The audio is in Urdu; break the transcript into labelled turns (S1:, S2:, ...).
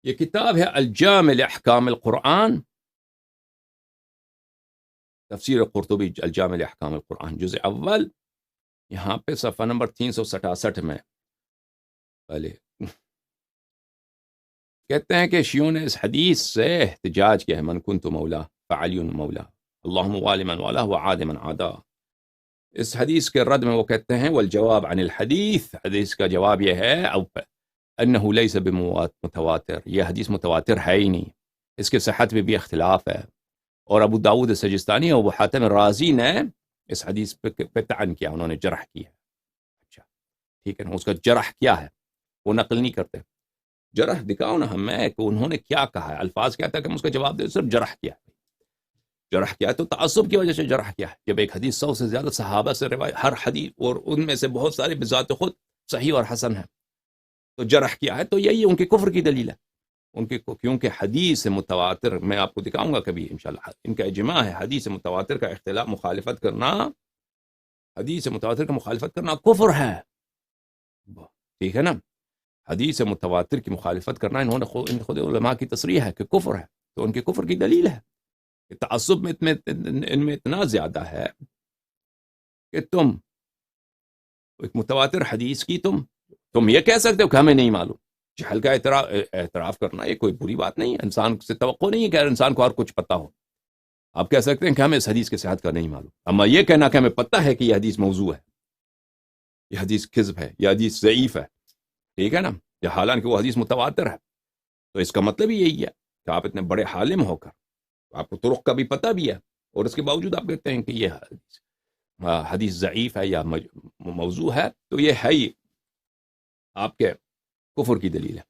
S1: یہ کتاب ہے الجامع لاحکام القرآن، تفسیر قرطبی الجامع لاحکام القرآن جزء اول، یہاں پہ صفحہ نمبر 367 میں پہلے کہتے ہیں کہ شیعوں نے اس حدیث سے احتجاج کیا ہے، من کنت مولا فعلی مولا اللہم والی من والا وعاد من عادا۔ اس حدیث کے رد میں وہ کہتے ہیں والجواب عن الحدیث، حدیث کا جواب یہ ہے انہ لیس بمتواتر، یہ حدیث متواتر ہے ہی نہیں، اس کے صحت میں بھی اختلاف ہے، اور ابو داؤد سجستانی اور ابو حاتم رازی نے اس حدیث پہ طعن کیا، انہوں نے جرح کیا۔ اچھا ٹھیک ہے نا، اس کا جرح کیا ہے وہ نقل نہیں کرتے، جرح دکھاؤ نا ہمیں کہ انہوں نے کیا کہا ہے، الفاظ کیا تھا کہ ہم اس کا جواب دیں، صرف جرح کیا ہے، جرح کیا ہے تو تعصب کی وجہ سے جرح کیا ہے۔ جب ایک حدیث 100 سے زیادہ صحابہ سے روایت، ہر حدیث اور ان میں سے بہت سارے بذات خود صحیح اور حسن ہے، تو جرح کیا ہے، تو یہی ان کے کفر کی دلیل ہے ان کے، کیونکہ حدیث متواتر میں آپ کو دکھاؤں گا کبھی انشاءاللہ، ان کا اجماع ہے حدیث متواتر کا اختلاف مخالفت کرنا، حدیث متواتر کا مخالفت کرنا کفر ہے، ٹھیک ہے نا، حدیث متواتر کی مخالفت کرنا انہوں نے خود علماء کی تصریح ہے کہ کفر ہے، تو ان کے کفر کی دلیل ہے۔ تعصب میں ان میں اتنا زیادہ ہے کہ تم ایک متواتر حدیث کی تم یہ کہہ سکتے ہو کہ ہمیں نہیں معلوم، جہل کا اعتراف کرنا یہ کوئی بری بات نہیں ہے، انسان سے توقع نہیں ہے کہ انسان کو اور کچھ پتہ ہو، آپ کہہ سکتے ہیں کہ ہمیں اس حدیث کے صحت کا نہیں معلوم، اما یہ کہنا کہ ہمیں پتہ ہے کہ یہ حدیث موضوع ہے، یہ حدیث کذب ہے، یہ حدیث ضعیف ہے، ٹھیک ہے نا، یہ حالانکہ وہ حدیث متواتر ہے، تو اس کا مطلب یہی ہے کہ آپ اتنے بڑے عالم ہو کر آپ کو طرق کا بھی پتہ بھی ہے، اور اس کے باوجود آپ کہتے ہیں کہ یہ حدیث ضعیف ہے یا موضوع ہے، تو یہ ہے ہی آپ کے کفر کی دلیل ہے۔